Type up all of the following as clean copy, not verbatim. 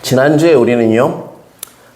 지난주에 우리는요,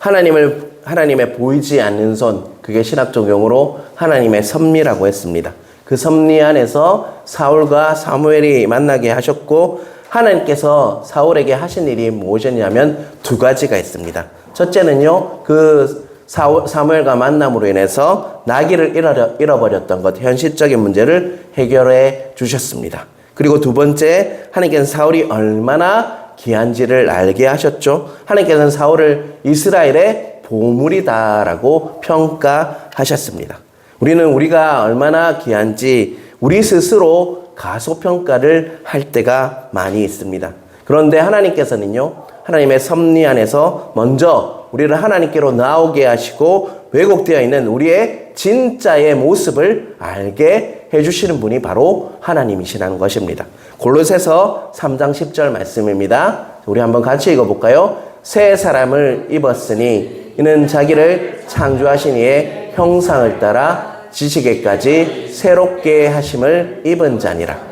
하나님의 보이지 않는 손, 그게 신학적 용어로 하나님의 섭리라고 했습니다. 그 섭리 안에서 사울과 사무엘이 만나게 하셨고, 하나님께서 사울에게 하신 일이 무엇이냐면 두 가지가 있습니다. 첫째는요, 그 사무엘과 만남으로 인해서 나귀를 잃어버렸던 것, 현실적인 문제를 해결해 주셨습니다. 그리고 두 번째, 하나님께서는 사울이 얼마나 귀한지를 알게 하셨죠. 하나님께서는 사울을 이스라엘의 보물이다라고 평가하셨습니다. 우리가 얼마나 귀한지 우리 스스로 가소평가를 할 때가 많이 있습니다. 그런데 하나님께서는요, 하나님의 섭리 안에서 먼저 우리를 하나님께로 나오게 하시고 왜곡되어 있는 우리의 진짜의 모습을 알게 해주시는 분이 바로 하나님이시라는 것입니다. 골로새서 3장 10절 말씀입니다. 우리 한번 같이 읽어볼까요? 새 사람을 입었으니 이는 자기를 창조하신 이의 형상을 따라 지식에까지 새롭게 하심을 입은 자니라.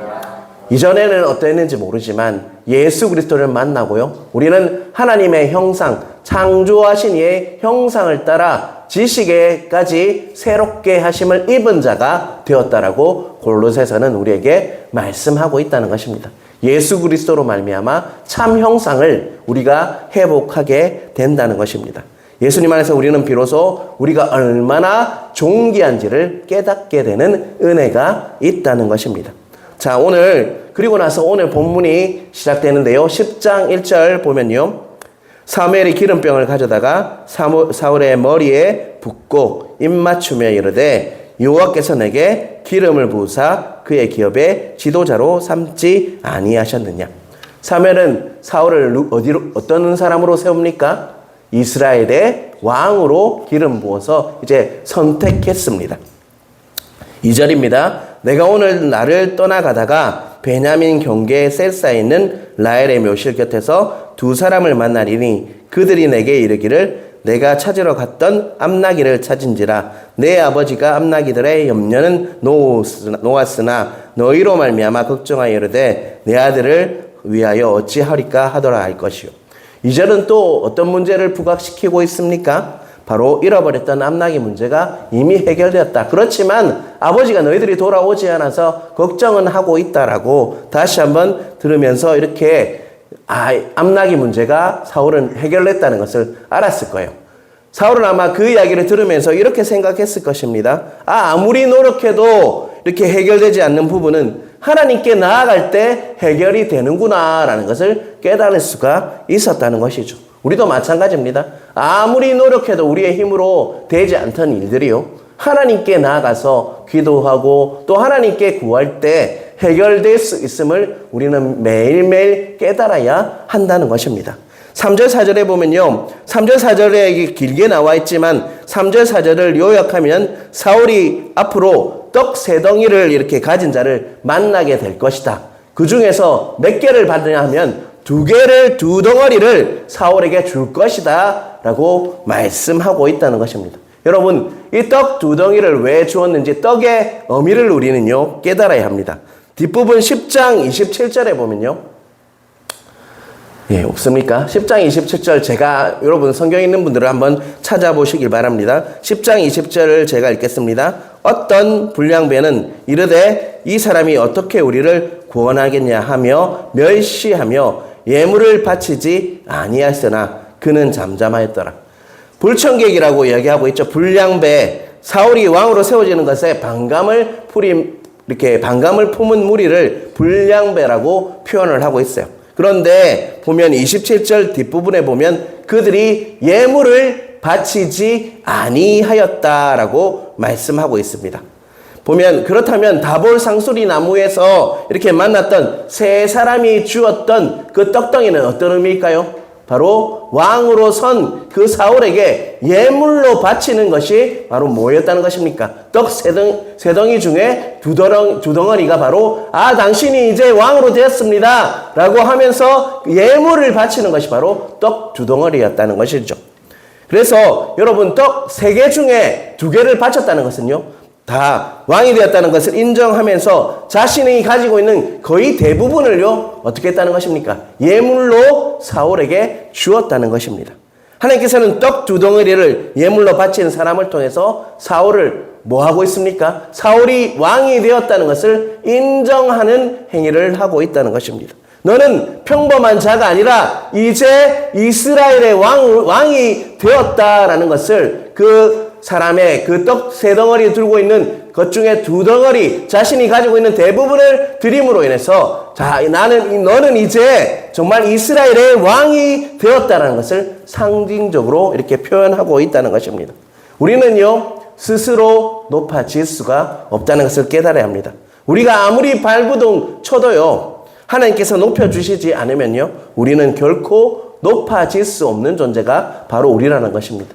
이전에는 어땠는지 모르지만 예수 그리스도를 만나고요, 우리는 하나님의 형상, 창조하신 이의 형상을 따라 지식에까지 새롭게 하심을 입은 자가 되었다라고 골로새서는 우리에게 말씀하고 있다는 것입니다. 예수 그리스도로 말미암아 참 형상을 우리가 회복하게 된다는 것입니다. 예수님 안에서 우리는 비로소 우리가 얼마나 존귀한지를 깨닫게 되는 은혜가 있다는 것입니다. 자, 그리고 나서 오늘 본문이 시작되는데요. 10장 1절 보면요, 사무엘이 기름병을 가져다가 사울의 머리에 붓고 입맞추며 이르되 여호와께서 내게 기름을 부으사 그의 기업의 지도자로 삼지 아니하셨느냐. 사무엘은 사울을 어떤 사람으로 세웁니까? 이스라엘의 왕으로 기름 부어서 이제 선택했습니다. 2절입니다. 내가 오늘 나를 떠나가다가 베냐민 경계의 셀사에 있는 라헬의 묘실 곁에서 두 사람을 만나리니 그들이 내게 이르기를 내가 찾으러 갔던 암나기를 찾은지라. 내 아버지가 암나기들의 염려는 놓았으나 너희로 말미암아 걱정하여 이르되 내 아들을 위하여 어찌하리까 하더라 할 것이요. 2절은 또 어떤 문제를 부각시키고 있습니까? 바로 잃어버렸던 암나기 문제가 이미 해결되었다. 그렇지만 아버지가 너희들이 돌아오지 않아서 걱정은 하고 있다라고 다시 한번 들으면서 이렇게 암나기 문제가 사울은 해결됐다는 것을 알았을 거예요. 사울은 아마 그 이야기를 들으면서 이렇게 생각했을 것입니다. 아무리 노력해도 이렇게 해결되지 않는 부분은 하나님께 나아갈 때 해결이 되는구나라는 것을 깨달을 수가 있었다는 것이죠. 우리도 마찬가지입니다. 아무리 노력해도 우리의 힘으로 되지 않던 일들이요, 하나님께 나아가서 기도하고 또 하나님께 구할 때 해결될 수 있음을 우리는 매일매일 깨달아야 한다는 것입니다. 3절 4절에 보면요, 3절 4절에 길게 나와 있지만 3절 4절을 요약하면 사울이 앞으로 떡 세 덩이를 이렇게 가진 자를 만나게 될 것이다. 그 중에서 몇 개를 받느냐 하면 두 덩어리를 사울에게 줄 것이다 라고 말씀하고 있다는 것입니다. 여러분, 이 떡 두 덩이를 왜 주었는지 떡의 의미를 우리는요 깨달아야 합니다. 뒷부분 10장 27절에 보면요, 없습니까? 10장 27절 제가 여러분 성경 있는 분들은 한번 찾아보시길 바랍니다. 10장 20절을 제가 읽겠습니다. 어떤 불량배는 이르되 이 사람이 어떻게 우리를 구원하겠냐 하며 멸시하며 예물을 바치지 아니하였으나 그는 잠잠하였더라. 불청객이라고 이야기하고 있죠. 불량배, 사울이 왕으로 세워지는 것에 반감을 품은 무리를 불량배라고 표현을 하고 있어요. 그런데 보면 27절 뒷부분에 보면 그들이 예물을 바치지 아니하였다라고 말씀하고 있습니다. 보면 그렇다면 다볼 상수리 나무에서 이렇게 만났던 세 사람이 주었던 그 떡덩이는 어떤 의미일까요? 바로 왕으로 선 그 사울에게 예물로 바치는 것이 바로 뭐였다는 것입니까? 떡 세 덩이 중에 두 덩어리가 바로 당신이 이제 왕으로 되었습니다 라고 하면서 예물을 바치는 것이 바로 떡 두 덩어리였다는 것이죠. 그래서 여러분 떡 3개 중에 2개를 바쳤다는 것은요, 다 왕이 되었다는 것을 인정하면서 자신이 가지고 있는 거의 대부분을요, 어떻게 했다는 것입니까? 예물로 사울에게 주었다는 것입니다. 하나님께서는 떡 2덩어리를 예물로 바친 사람을 통해서 사울을 뭐 하고 있습니까? 사울이 왕이 되었다는 것을 인정하는 행위를 하고 있다는 것입니다. 너는 평범한 자가 아니라 이제 이스라엘의 왕이 되었다라는 것을 그 사람의 그 떡 3덩어리 들고 있는 것 중에 2덩어리 자신이 가지고 있는 대부분을 드림으로 인해서 자, 너는 이제 정말 이스라엘의 왕이 되었다는 것을 상징적으로 이렇게 표현하고 있다는 것입니다. 우리는요, 스스로 높아질 수가 없다는 것을 깨달아야 합니다. 우리가 아무리 발버둥 쳐도요, 하나님께서 높여주시지 않으면요, 우리는 결코 높아질 수 없는 존재가 바로 우리라는 것입니다.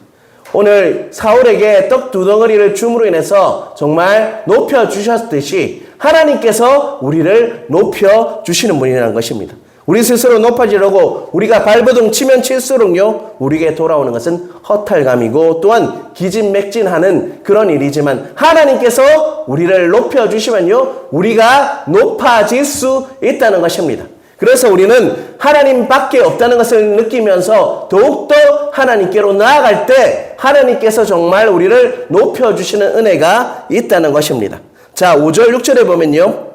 오늘 사울에게 떡 2덩어리를 줌으로 인해서 정말 높여주셨듯이 하나님께서 우리를 높여주시는 분이라는 것입니다. 우리 스스로 높아지려고 우리가 발버둥 치면 칠수록요, 우리에게 돌아오는 것은 허탈감이고 또한 기진맥진하는 그런 일이지만 하나님께서 우리를 높여주시면요, 우리가 높아질 수 있다는 것입니다. 그래서 우리는 하나님밖에 없다는 것을 느끼면서 더욱더 하나님께로 나아갈 때 하나님께서 정말 우리를 높여주시는 은혜가 있다는 것입니다. 자, 5절 6절에 보면요,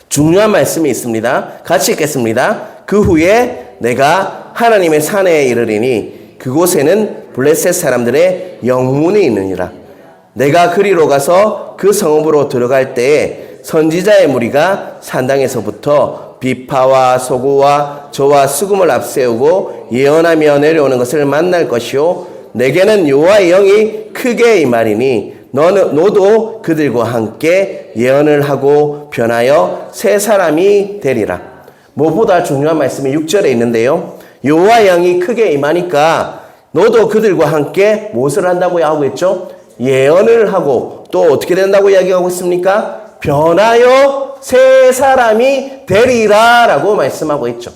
중요한 말씀이 있습니다. 같이 읽겠습니다. 그 후에 내가 하나님의 산에 이르리니 그곳에는 블레셋 사람들의 영문이 있느니라. 내가 그리로 가서 그 성읍으로 들어갈 때에 선지자의 무리가 산당에서부터 비파와 소고와 저와 수금을 앞세우고 예언하며 내려오는 것을 만날 것이요, 내게는 여호와의 영이 크게 임하리니 너도 그들과 함께 예언을 하고 변하여 새 사람이 되리라. 무엇보다 중요한 말씀이 6절에 있는데요, 여호와의 영이 크게 임하니까 너도 그들과 함께 무엇을 한다고 하고 있죠? 예언을 하고 또 어떻게 된다고 이야기하고 있습니까? 변하여 새 사람이 되리라 라고 말씀하고 있죠.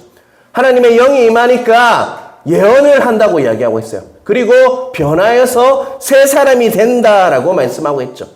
하나님의 영이 임하니까 예언을 한다고 이야기하고 있어요. 그리고 변하여서 새 사람이 된다라고 말씀하고 있죠.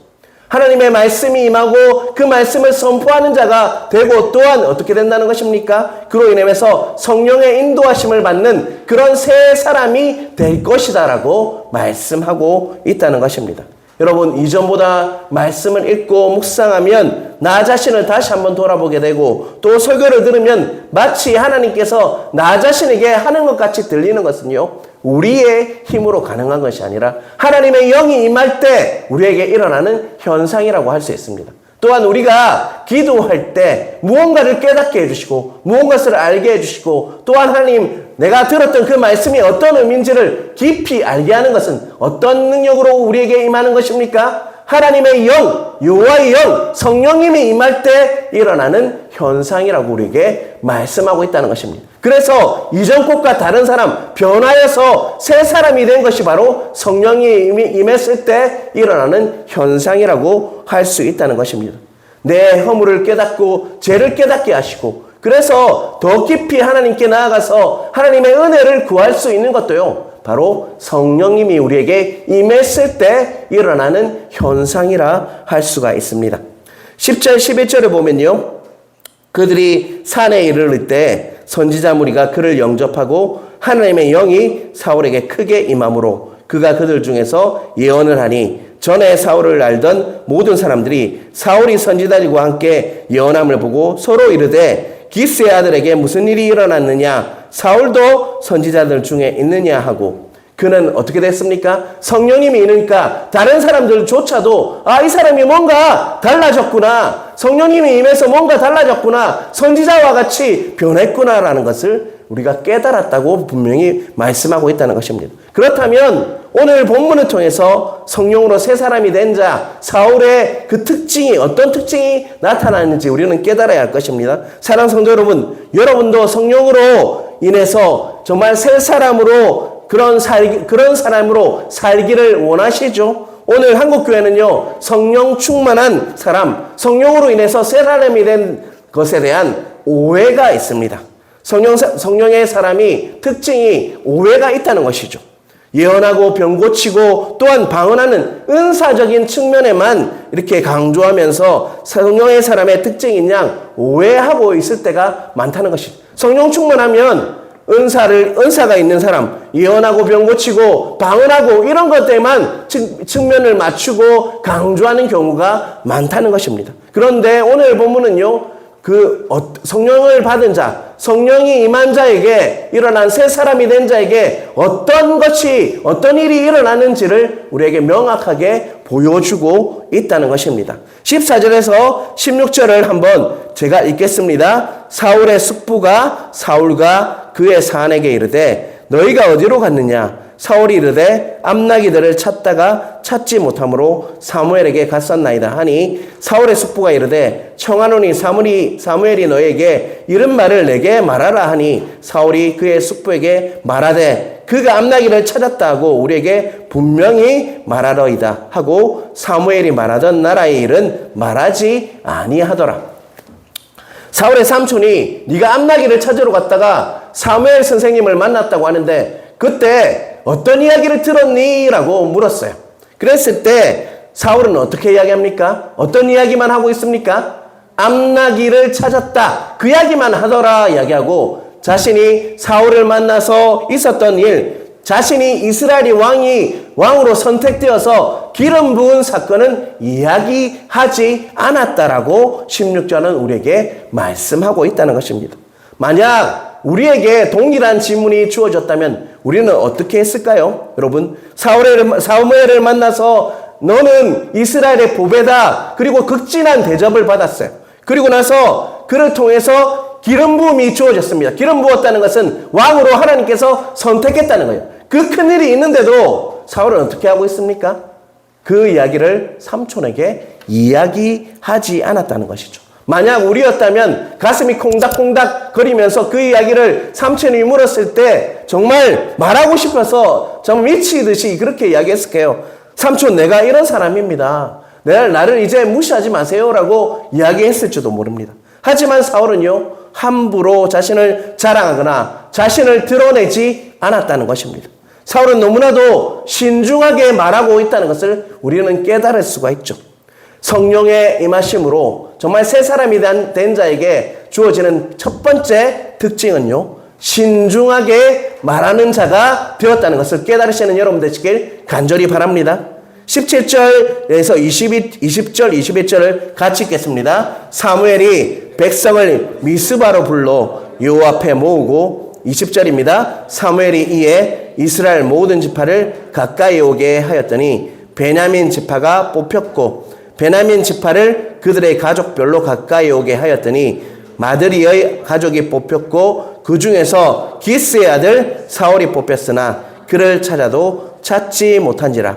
하나님의 말씀이 임하고 그 말씀을 선포하는 자가 되고 또한 어떻게 된다는 것입니까? 그로 인해서 성령의 인도하심을 받는 그런 새 사람이 될 것이다라고 말씀하고 있다는 것입니다. 여러분, 이전보다 말씀을 읽고 묵상하면 나 자신을 다시 한번 돌아보게 되고 또 설교를 들으면 마치 하나님께서 나 자신에게 하는 것 같이 들리는 것은요, 우리의 힘으로 가능한 것이 아니라 하나님의 영이 임할 때 우리에게 일어나는 현상이라고 할 수 있습니다. 또한 우리가 기도할 때 무언가를 깨닫게 해주시고 무언가를 알게 해주시고 또한 하나님, 내가 들었던 그 말씀이 어떤 의미인지를 깊이 알게 하는 것은 어떤 능력으로 우리에게 임하는 것입니까? 하나님의 영, 여호와의 영, 성령님이 임할 때 일어나는 현상이라고 우리에게 말씀하고 있다는 것입니다. 그래서 이전 것과 다른 사람, 변하여서 새 사람이 된 것이 바로 성령이 임했을 때 일어나는 현상이라고 할 수 있다는 것입니다. 내 허물을 깨닫고 죄를 깨닫게 하시고 그래서 더 깊이 하나님께 나아가서 하나님의 은혜를 구할 수 있는 것도요, 바로 성령님이 우리에게 임했을 때 일어나는 현상이라 할 수가 있습니다. 10절 11절에 보면요, 그들이 산에 이르를 때 선지자 무리가 그를 영접하고 하나님의 영이 사울에게 크게 임함으로 그가 그들 중에서 예언을 하니 전에 사울을 알던 모든 사람들이 사울이 선지자들과 함께 예언함을 보고 서로 이르되 기스의 아들에게 무슨 일이 일어났느냐, 사울도 선지자들 중에 있느냐 하고, 그는 어떻게 됐습니까? 성령님이 있으니까 다른 사람들조차도 이 사람이 뭔가 달라졌구나, 성령님이 임해서 뭔가 달라졌구나, 선지자와 같이 변했구나라는 것을 우리가 깨달았다고 분명히 말씀하고 있다는 것입니다. 그렇다면 오늘 본문을 통해서 성령으로 새 사람이 된 자 사울의 그 특징이, 어떤 특징이 나타나는지 우리는 깨달아야 할 것입니다. 사랑하는 성도 여러분, 여러분도 성령으로 인해서 정말 새 사람으로 그런 사람으로 살기를 원하시죠? 오늘 한국교회는요, 성령 충만한 사람, 성령으로 인해서 새 사람이 된 것에 대한 오해가 있습니다. 성령의 사람이 특징이 오해가 있다는 것이죠. 예언하고 병 고치고 또한 방언하는 은사적인 측면에만 이렇게 강조하면서 성령의 사람의 특징인 양 오해하고 있을 때가 많다는 것입니다. 성령 충만하면 은사가 있는 사람, 예언하고 병 고치고 방언하고 이런 것들만 측면을 맞추고 강조하는 경우가 많다는 것입니다. 그런데 오늘 본문은요, 성령을 받은 자, 성령이 임한 자에게 일어난 새 사람이 된 자에게 어떤 일이 일어나는지를 우리에게 명확하게 보여주고 있다는 것입니다. 14절에서 16절을 한번 제가 읽겠습니다. 사울의 숙부가 사울과 그의 사환에게 이르되 너희가 어디로 갔느냐? 사울이 이르되 암나기들을 찾다가 찾지 못함으로 사무엘에게 갔었나이다 하니 사울의 숙부가 이르되 청하노니 사무엘이 너에게 이런 말을 내게 말하라 하니 사울이 그의 숙부에게 말하되 그가 암나기를 찾았다 하고 우리에게 분명히 말하러이다 하고 사무엘이 말하던 나라의 일은 말하지 아니하더라. 사울의 삼촌이 네가 암나기를 찾으러 갔다가 사무엘 선생님을 만났다고 하는데 그때 어떤 이야기를 들었니? 라고 물었어요. 그랬을 때 사울은 어떻게 이야기합니까? 어떤 이야기만 하고 있습니까? 암나기를 찾았다. 그 이야기만 하더라 이야기하고 자신이 사울을 만나서 있었던 일, 자신이 이스라엘이 왕으로 선택되어서 기름 부은 사건은 이야기하지 않았다라고 16절은 우리에게 말씀하고 있다는 것입니다. 만약 우리에게 동일한 질문이 주어졌다면 우리는 어떻게 했을까요? 여러분, 사무엘을 만나서 너는 이스라엘의 보배다. 그리고 극진한 대접을 받았어요. 그리고 나서 그를 통해서 기름 부음이 주어졌습니다. 기름 부었다는 것은 왕으로 하나님께서 선택했다는 거예요. 그 큰일이 있는데도 사울은 어떻게 하고 있습니까? 그 이야기를 삼촌에게 이야기하지 않았다는 것이죠. 만약 우리였다면 가슴이 콩닥콩닥 거리면서 그 이야기를 삼촌이 물었을 때 정말 말하고 싶어서 정말 미치듯이 그렇게 이야기했을 거예요. 삼촌, 내가 이런 사람입니다. 나를 이제 무시하지 마세요라고 이야기했을지도 모릅니다. 하지만 사울은요, 함부로 자신을 자랑하거나 자신을 드러내지 않았다는 것입니다. 사울은 너무나도 신중하게 말하고 있다는 것을 우리는 깨달을 수가 있죠. 성령의 임하심으로 정말 새 사람이 된 자에게 주어지는 첫 번째 특징은요, 신중하게 말하는 자가 되었다는 것을 깨달으시는 여러분 되시길 간절히 바랍니다. 17절에서 20절, 21절을 같이 읽겠습니다. 사무엘이 백성을 미스바로 불러 여호와 앞에 모으고 20절입니다. 사무엘이 이에 이스라엘 모든 지파를 가까이 오게 하였더니 베냐민 지파가 뽑혔고 베냐민 지파를 그들의 가족별로 가까이 오게 하였더니 마드리의 가족이 뽑혔고 그 중에서 기스의 아들 사울이 뽑혔으나 그를 찾아도 찾지 못한지라.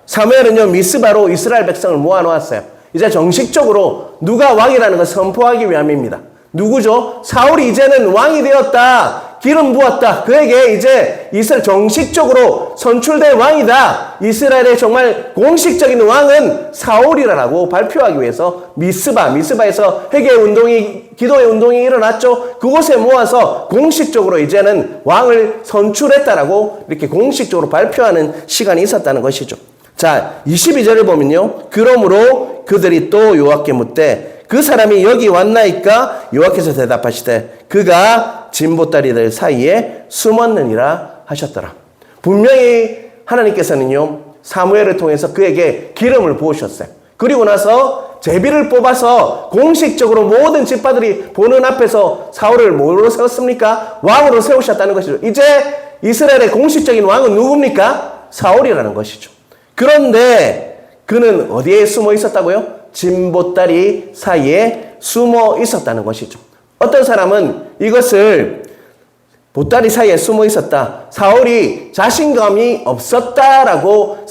사무엘은요, 미스바로 이스라엘 백성을 모아놓았어요. 이제 정식적으로 누가 왕이라는 것을 선포하기 위함입니다. 누구죠? 사울이 이제는 왕이 되었다. 기름 부었다. 그에게 이제 이스라엘 정식적으로 선출된 왕이다. 이스라엘의 정말 공식적인 왕은 사울이라고 발표하기 위해서 미스바에서 기도의 운동이 일어났죠. 그곳에 모아서 공식적으로 이제는 왕을 선출했다라고 이렇게 공식적으로 발표하는 시간이 있었다는 것이죠. 자, 22절을 보면요. 그러므로 그들이 또 여호와께 묻되 그 사람이 여기 왔나이까? 여호와께서 대답하시되 그가 진보다리들 사이에 숨었느니라 하셨더라. 분명히 하나님께서는요, 사무엘을 통해서 그에게 기름을 부으셨어요. 그리고 나서 제비를 뽑아서 공식적으로 모든 지파들이 보는 앞에서 사울을 뭐로 세웠습니까? 왕으로 세우셨다는 것이죠. 이제 이스라엘의 공식적인 왕은 누굽니까? 사울이라는 것이죠. 그런데 그는 어디에 숨어 있었다고요? 진보다리 사이에 숨어 있었다는 것이죠. 어떤 사람은 이것을 보따리 사이에 숨어 있었다, 사울이 자신감이 없었다라고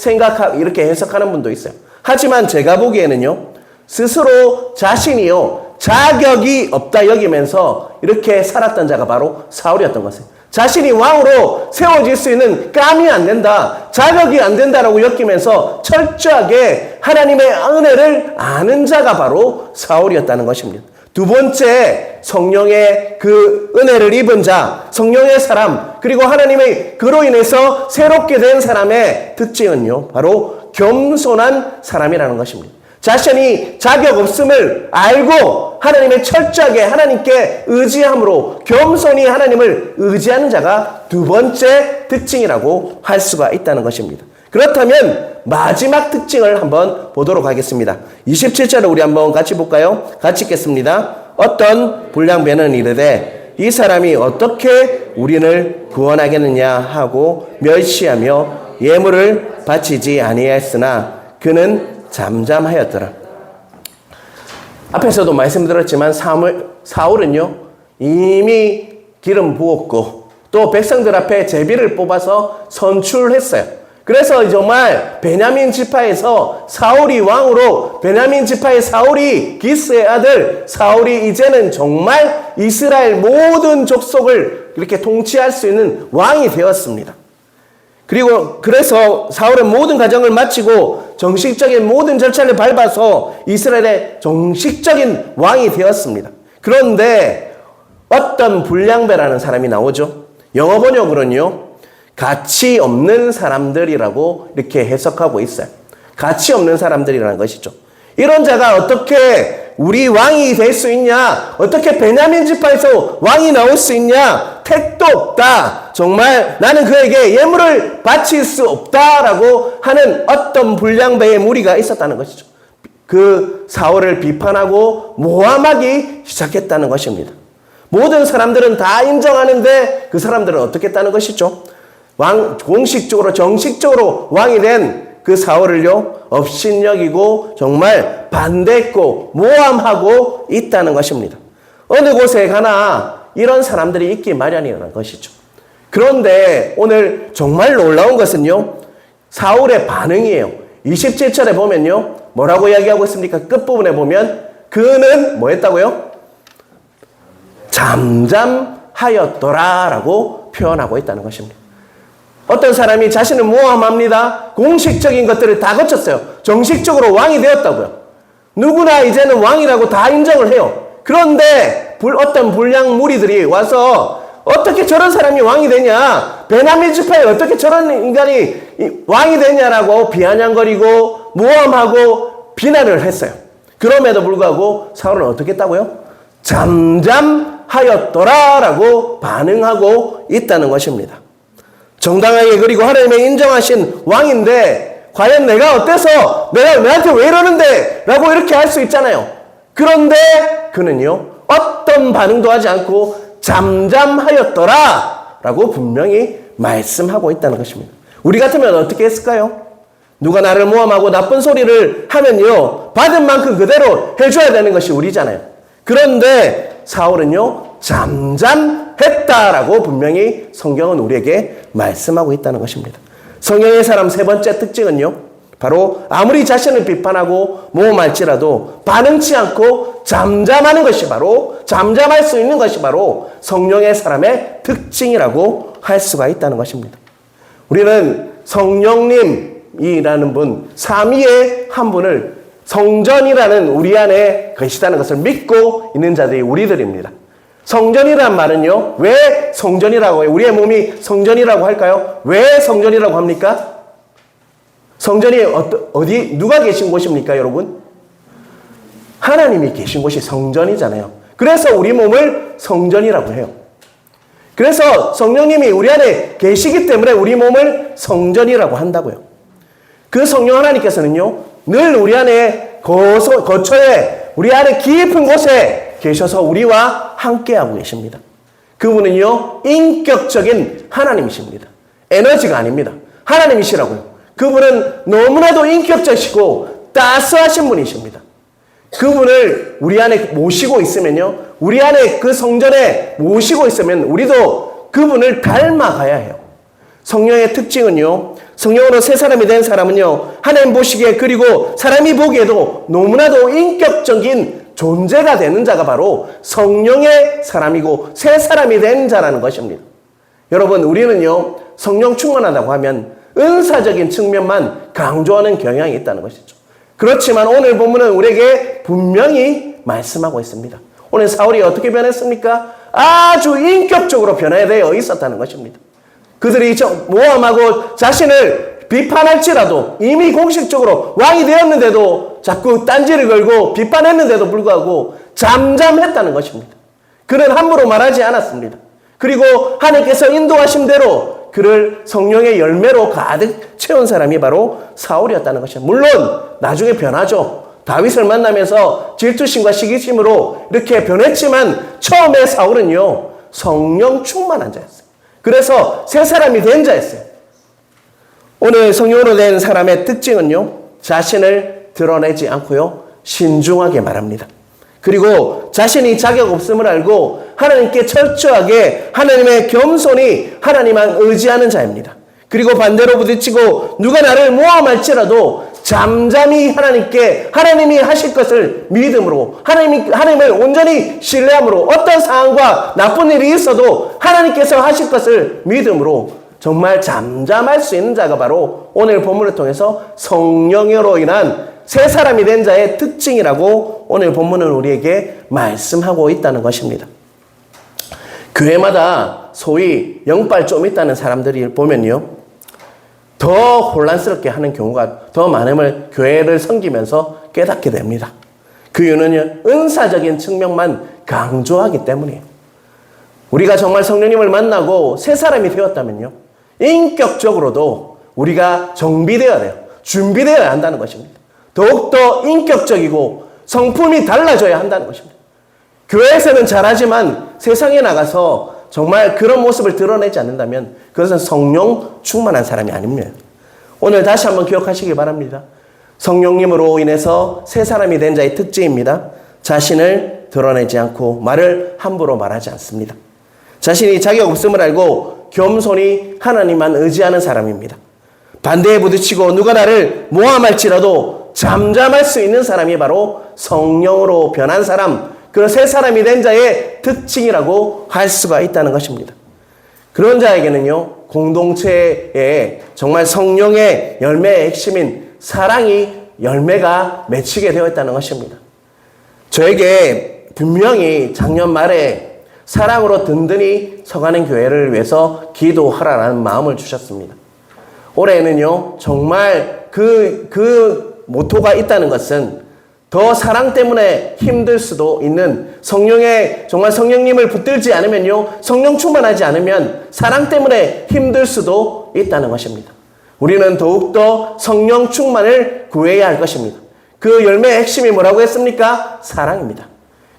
이렇게 해석하는 분도 있어요. 하지만 제가 보기에는요, 스스로 자신이요, 자격이 없다 여기면서 이렇게 살았던 자가 바로 사울이었던 것이에요. 자신이 왕으로 세워질 수 있는 깜이 안 된다, 자격이 안 된다라고 여기면서 철저하게 하나님의 은혜를 아는 자가 바로 사울이었다는 것입니다. 두 번째, 성령의 그 은혜를 입은 자, 성령의 사람, 그리고 하나님의 그로 인해서 새롭게 된 사람의 특징은요, 바로 겸손한 사람이라는 것입니다. 자신이 자격 없음을 알고 하나님의 철저하게 하나님께 의지함으로 겸손히 하나님을 의지하는 자가 두 번째 특징이라고 할 수가 있다는 것입니다. 그렇다면 마지막 특징을 한번 보도록 하겠습니다. 27절을 우리 한번 같이 볼까요? 같이 읽겠습니다. 어떤 불량배는 이르되 이 사람이 어떻게 우리를 구원하겠느냐 하고 멸시하며 예물을 바치지 아니하였으나 그는 잠잠하였더라. 앞에서도 말씀드렸지만 사울은요 이미 기름 부었고 또 백성들 앞에 제비를 뽑아서 선출했어요. 그래서 정말 베냐민 지파에서 사울이 왕으로, 베냐민 지파의 사울이 기스의 아들 사울이 이제는 정말 이스라엘 모든 족속을 이렇게 통치할 수 있는 왕이 되었습니다. 그리고 그래서 사울은 모든 과정을 마치고 정식적인 모든 절차를 밟아서 이스라엘의 정식적인 왕이 되었습니다. 그런데 어떤 불량배라는 사람이 나오죠. 영어 번역으로는요, 가치 없는 사람들이라고 이렇게 해석하고 있어요. 가치 없는 사람들이라는 것이죠. 이런 자가 어떻게 우리 왕이 될 수 있냐? 어떻게 베냐민 지파에서 왕이 나올 수 있냐? 택도 없다. 정말 나는 그에게 예물을 바칠 수 없다라고 하는 어떤 불량배의 무리가 있었다는 것이죠. 그 사울을 비판하고 모함하기 시작했다는 것입니다. 모든 사람들은 다 인정하는데 그 사람들은 어떻게 했다는 것이죠? 공식적으로 정식적으로 왕이 된 그 사울을요 업신여기고 정말 반대했고 모함하고 있다는 것입니다. 어느 곳에 가나 이런 사람들이 있기 마련이라는 것이죠. 그런데 오늘 정말 놀라운 것은요 사울의 반응이에요. 27절에 보면요 뭐라고 이야기하고 있습니까? 끝부분에 보면 그는 뭐 했다고요? 잠잠하였더라 라고 표현하고 있다는 것입니다. 어떤 사람이 자신을 모함합니다. 공식적인 것들을 다 거쳤어요. 정식적으로 왕이 되었다고요. 누구나 이제는 왕이라고 다 인정을 해요. 그런데 어떤 불량 무리들이 와서 어떻게 저런 사람이 왕이 되냐? 베냐민 지파에 어떻게 저런 인간이 왕이 되냐라고 비아냥거리고 모함하고 비난을 했어요. 그럼에도 불구하고 사울은 어떻게 했다고요? 잠잠하였더라라고 반응하고 있다는 것입니다. 정당하게 그리고 하나님의 인정하신 왕인데 과연 내가 어때서 내가 내한테 왜 이러는데 라고 이렇게 할 수 있잖아요. 그런데 그는요 어떤 반응도 하지 않고 잠잠하였더라 라고 분명히 말씀하고 있다는 것입니다. 우리 같으면 어떻게 했을까요? 누가 나를 모함하고 나쁜 소리를 하면요 받은 만큼 그대로 해줘야 되는 것이 우리잖아요. 그런데 사울은요 잠잠했다라고 분명히 성경은 우리에게 말씀하고 있다는 것입니다. 성령의 사람 세 번째 특징은요 바로 아무리 자신을 비판하고 모험할지라도 반응치 않고 잠잠하는 것이 바로 잠잠할 수 있는 것이 바로 성령의 사람의 특징이라고 할 수가 있다는 것입니다. 우리는 성령님이라는 분, 삼위의 한 분을 성전이라는 우리 안에 계시다는 것을 믿고 있는 자들이 우리들입니다. 성전이란 말은요, 왜 성전이라고 해요? 우리의 몸이 성전이라고 할까요? 왜 성전이라고 합니까? 성전이 어디, 누가 계신 곳입니까, 여러분? 하나님이 계신 곳이 성전이잖아요. 그래서 우리 몸을 성전이라고 해요. 그래서 성령님이 우리 안에 계시기 때문에 우리 몸을 성전이라고 한다고요. 그 성령 하나님께서는요, 늘 우리 안에 거처에, 우리 안에 깊은 곳에 계셔서 우리와 함께하고 계십니다. 그분은요 인격적인 하나님이십니다. 에너지가 아닙니다. 하나님이시라고요. 그분은 너무나도 인격적이시고 따스하신 분이십니다. 그분을 우리 안에 모시고 있으면요 우리 안에 그 성전에 모시고 있으면 우리도 그분을 닮아가야 해요. 성령의 특징은요 성령으로 새 사람이 된 사람은요 하나님 보시기에 그리고 사람이 보기에도 너무나도 인격적인 존재가 되는 자가 바로 성령의 사람이고 새 사람이 된 자라는 것입니다. 여러분 우리는요 성령 충만하다고 하면 은사적인 측면만 강조하는 경향이 있다는 것이죠. 그렇지만 오늘 본문은 우리에게 분명히 말씀하고 있습니다. 오늘 사울이 어떻게 변했습니까? 아주 인격적으로 변화되어 있었다는 것입니다. 그들이 모함하고 자신을 비판할지라도 이미 공식적으로 왕이 되었는데도 자꾸 딴지를 걸고 비판했는데도 불구하고 잠잠했다는 것입니다. 그는 함부로 말하지 않았습니다. 그리고 하나님께서 인도하신 대로 그를 성령의 열매로 가득 채운 사람이 바로 사울이었다는 것입니다. 물론 나중에 변하죠. 다윗을 만나면서 질투심과 시기심으로 이렇게 변했지만 처음에 사울은요, 성령 충만한 자였어요. 그래서 새 사람이 된 자였어요. 오늘 성령으로 된 사람의 특징은요, 자신을 드러내지 않고요, 신중하게 말합니다. 그리고 자신이 자격 없음을 알고 하나님께 철저하게 하나님의 겸손히 하나님만 의지하는 자입니다. 그리고 반대로 부딪히고 누가 나를 모함할지라도 잠잠히 하나님이 하실 것을 믿음으로 하나님을 온전히 신뢰함으로 어떤 상황과 나쁜 일이 있어도 하나님께서 하실 것을 믿음으로 정말 잠잠할 수 있는 자가 바로 오늘 본문을 통해서 성령으로 인한 새 사람이 된 자의 특징이라고 오늘 본문은 우리에게 말씀하고 있다는 것입니다. 교회마다 소위 영빨 좀 있다는 사람들이 보면요, 더 혼란스럽게 하는 경우가 더 많음을 교회를 섬기면서 깨닫게 됩니다. 그 이유는요, 은사적인 측면만 강조하기 때문이에요. 우리가 정말 성령님을 만나고 새 사람이 되었다면요, 인격적으로도 우리가 정비되어야 돼요. 준비되어야 한다는 것입니다. 더욱더 인격적이고 성품이 달라져야 한다는 것입니다. 교회에서는 잘하지만 세상에 나가서 정말 그런 모습을 드러내지 않는다면 그것은 성령 충만한 사람이 아닙니다. 오늘 다시 한번 기억하시기 바랍니다. 성령님으로 인해서 새 사람이 된 자의 특징입니다. 자신을 드러내지 않고 말을 함부로 말하지 않습니다. 자신이 자격 없음을 알고 겸손히 하나님만 의지하는 사람입니다. 반대에 부딪히고 누가 나를 모함할지라도 잠잠할 수 있는 사람이 바로 성령으로 변한 사람, 그 새 사람이 된 자의 특징이라고 할 수가 있다는 것입니다. 그런 자에게는요, 공동체에 정말 성령의 열매의 핵심인 사랑이 열매가 맺히게 되어 있다는 것입니다. 저에게 분명히 작년 말에 사랑으로 든든히 서가는 교회를 위해서 기도하라는 마음을 주셨습니다. 올해는요, 정말 그 모토가 있다는 것은 더 사랑 때문에 힘들 수도 있는 정말 성령님을 붙들지 않으면요, 성령 충만하지 않으면 사랑 때문에 힘들 수도 있다는 것입니다. 우리는 더욱더 성령 충만을 구해야 할 것입니다. 그 열매의 핵심이 뭐라고 했습니까? 사랑입니다.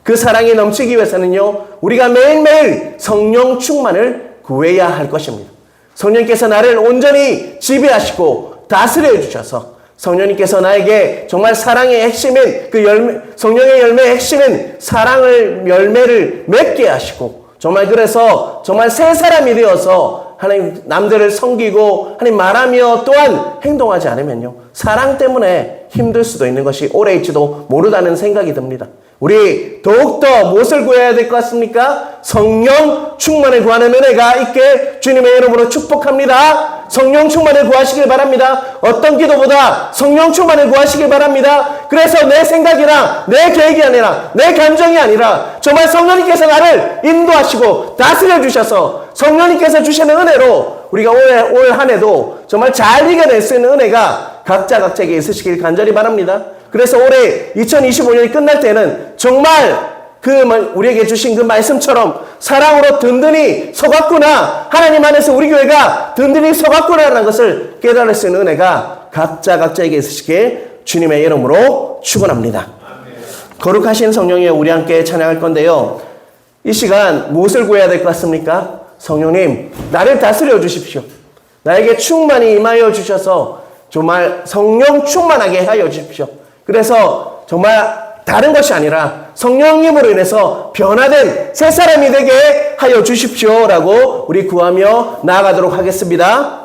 그 사랑이 넘치기 위해서는요, 우리가 매일매일 성령 충만을 구해야 할 것입니다. 성령께서 나를 온전히 지배하시고 다스려 주셔서 성령님께서 나에게 정말 사랑의 핵심인 성령의 열매의 핵심인 열매를 맺게 하시고 그래서 정말 새 사람이 되어서 하나님 남들을 섬기고 하나님 말하며 또한 행동하지 않으면요, 사랑 때문에 힘들 수도 있는 것이 오래 있지도 모르다는 생각이 듭니다. 우리 더욱더 무엇을 구해야 될 것 같습니까? 성령 충만을 구하는 은혜가 있게 주님의 이름으로 축복합니다. 성령 충만을 구하시길 바랍니다. 어떤 기도보다 성령 충만을 구하시길 바랍니다. 그래서 내 생각이나 내 계획이 아니라 내 감정이 아니라 정말 성령님께서 나를 인도하시고 다스려 주셔서 성령님께서 주시는 은혜로 우리가 올 한 해도 정말 잘 이겨낼 수 있는 은혜가 각자에게 있으시길 간절히 바랍니다. 그래서 올해 2025년이 끝날 때는 정말 우리에게 주신 그 말씀처럼 사랑으로 든든히 서갔구나, 하나님 안에서 우리 교회가 든든히 서갔구나라는 것을 깨달을 수 있는 은혜가 각자에게 있으시길 주님의 이름으로 축원합니다. 거룩하신 성령이여, 우리 함께 찬양할 건데요, 이 시간 무엇을 구해야 될 것 같습니까? 성령님, 나를 다스려 주십시오. 나에게 충만히 임하여 주셔서 정말 성령 충만하게 하여 주십시오. 그래서 정말 다른 것이 아니라 성령님으로 인해서 변화된 새 사람이 되게 하여 주십시오라고 우리 구하며 나아가도록 하겠습니다.